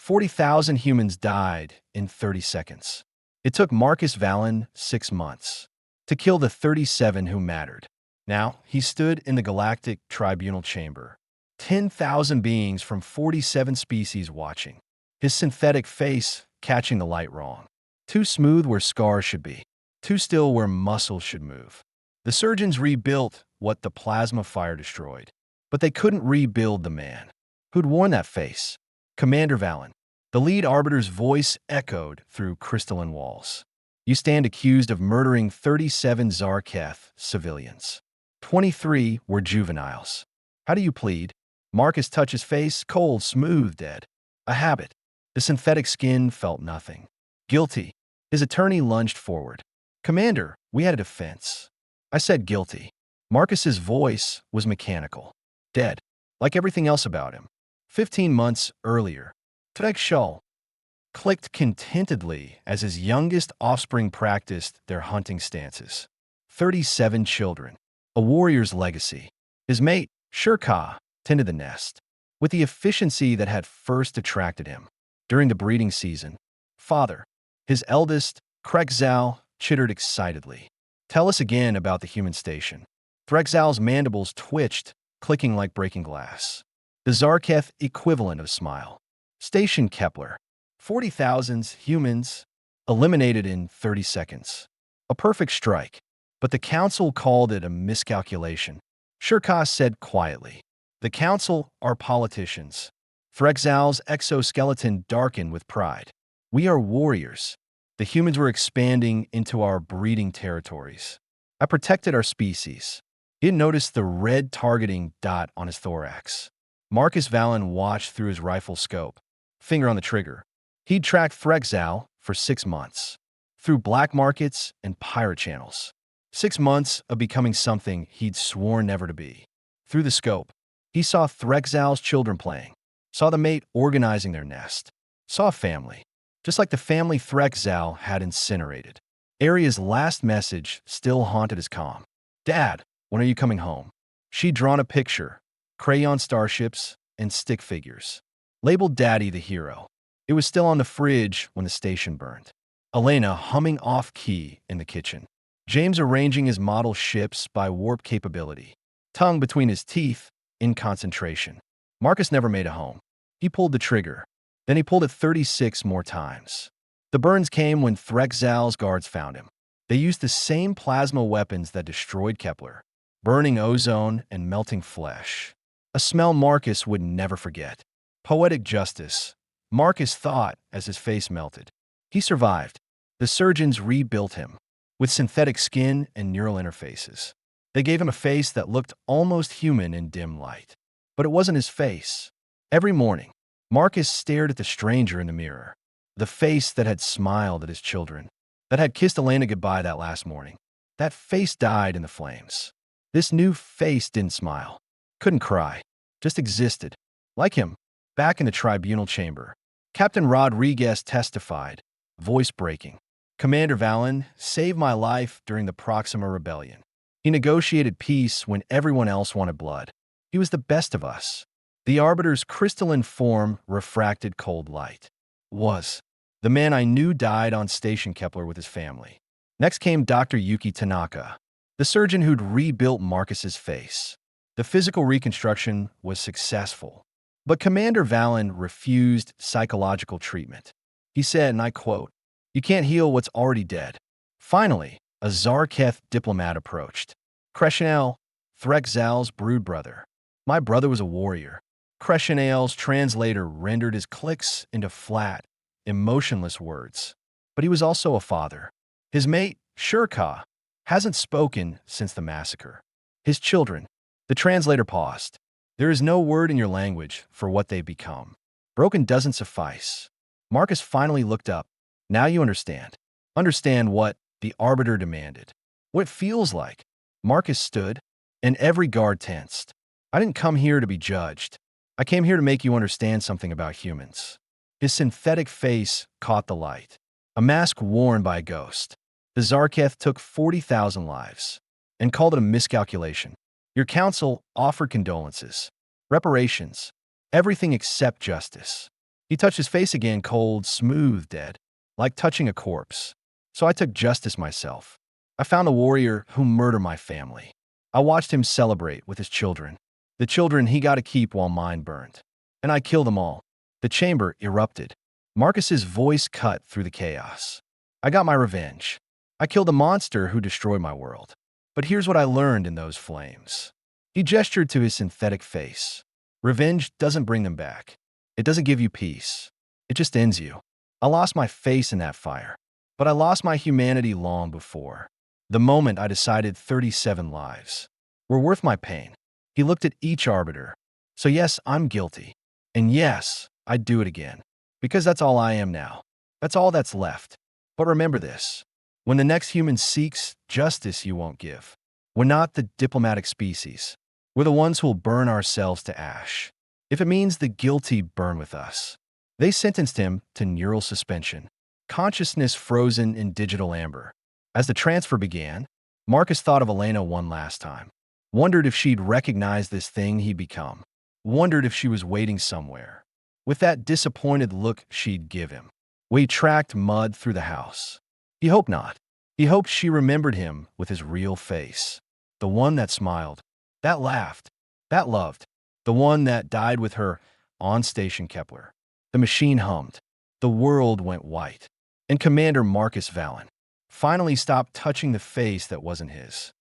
40,000 humans died in 30 seconds. It took Marcus Valen 6 months to kill the 37 who mattered. Now, he stood in the Galactic Tribunal chamber. 10,000 beings from 47 species watching. His synthetic face catching the light wrong. Too smooth where scars should be. Too still where muscles should move. The surgeons rebuilt what the plasma fire destroyed. But they couldn't rebuild the man who'd worn that face. Commander Valen. The lead arbiter's voice echoed through crystalline walls. You stand accused of murdering 37 Zhar'keth civilians. 23 were juveniles. How do you plead? Marcus touched his face, cold, smooth, dead. A habit. The synthetic skin felt nothing. Guilty. His attorney lunged forward. Commander, we had a defense. I said guilty. Marcus's voice was mechanical. Dead. Like everything else about him. 15 months earlier. Trek Shull clicked contentedly as his youngest offspring practiced their hunting stances. 37 children. A warrior's legacy. His mate, Zhar'keth, tended the nest with the efficiency that had first attracted him. During the breeding season, father, his eldest, Zhar'keth, chittered excitedly. Tell us again about the human station. Zhar'keth's mandibles twitched, clicking like breaking glass. The Zhar'keth equivalent of smile. Station Kepler. 40,000 humans eliminated in 30 seconds. A perfect strike. But the council called it a miscalculation. Zhar'keth said quietly. The council are politicians. Zhar'keth's exoskeleton darkened with pride. We are warriors. The humans were expanding into our breeding territories. I protected our species. He didn't notice the red targeting dot on his thorax. Marcus Valen watched through his rifle scope, finger on the trigger. He'd tracked Zhar'keth for 6 months, through black markets and pirate channels. 6 months of becoming something he'd sworn never to be. Through the scope, he saw Zhar'keth's children playing, saw the mate organizing their nest, saw a family, just like the family Zhar'keth had incinerated. Aria's last message still haunted his calm. Dad, when are you coming home? She'd drawn a picture, crayon starships, and stick figures. Labeled Daddy the hero. It was still on the fridge when the station burned. Elena humming off-key in the kitchen. James arranging his model ships by warp capability. Tongue between his teeth, in concentration. Marcus never made a home. He pulled the trigger. Then he pulled it 36 more times. The burns came when Zhar'keth's guards found him. They used the same plasma weapons that destroyed Kepler. Burning ozone and melting flesh. A smell Marcus would never forget. Poetic justice, Marcus thought as his face melted. He survived. The surgeons rebuilt him, with synthetic skin and neural interfaces. They gave him a face that looked almost human in dim light. But it wasn't his face. Every morning, Marcus stared at the stranger in the mirror. The face that had smiled at his children, that had kissed Elena goodbye that last morning. That face died in the flames. This new face didn't smile, couldn't cry, just existed. Like him, back in the tribunal chamber. Captain Rodriguez testified, voice breaking. Commander Valen saved my life during the Proxima Rebellion. He negotiated peace when everyone else wanted blood. He was the best of us. The Arbiter's crystalline form refracted cold light. Was. The man I knew died on Station Kepler with his family. Next came Dr. Yuki Tanaka, the surgeon who'd rebuilt Marcus's face. The physical reconstruction was successful. But Commander Valen refused psychological treatment. He said, and I quote, "You can't heal what's already dead." Finally, a Zhar'keth diplomat approached. Zhar'keth's brood brother. My brother was a warrior. Zhar'keth's translator rendered his clicks into flat, emotionless words. But he was also a father. His mate, Zhar'keth, hasn't spoken since the massacre. His children. The translator paused. There is no word in your language for what they've become. Broken doesn't suffice. Marcus finally looked up. Now you understand. Understand what the Arbiter demanded. What it feels like. Marcus stood, and every guard tensed. I didn't come here to be judged. I came here to make you understand something about humans. His synthetic face caught the light. A mask worn by a ghost. The Zhar'keth took 40,000 lives and called it a miscalculation. Your council offered condolences, reparations, everything except justice. He touched his face again, cold, smooth, dead, like touching a corpse. So I took justice myself. I found a warrior who murdered my family. I watched him celebrate with his children, the children he got to keep while mine burned. And I killed them all. The chamber erupted. Marcus's voice cut through the chaos. I got my revenge. I killed the monster who destroyed my world. But here's what I learned in those flames. He gestured to his synthetic face. Revenge doesn't bring them back. It doesn't give you peace. It just ends you. I lost my face in that fire, but I lost my humanity long before. The moment I decided 37 lives were worth my pain. He looked at each arbiter. So yes, I'm guilty. And yes, I'd do it again. Because that's all I am now. That's all that's left. But remember this. When the next human seeks justice, you won't give. We're not the diplomatic species. We're the ones who'll burn ourselves to ash. If it means the guilty burn with us. They sentenced him to neural suspension, consciousness frozen in digital amber. As the transfer began, Marcus thought of Elena one last time. Wondered if she'd recognize this thing he'd become. Wondered if she was waiting somewhere, with that disappointed look she'd give him. We tracked mud through the house. He hoped not. He hoped she remembered him with his real face. The one that smiled, that laughed, that loved. The one that died with her on Station Kepler. The machine hummed. The world went white. And Commander Marcus Valen finally stopped touching the face that wasn't his.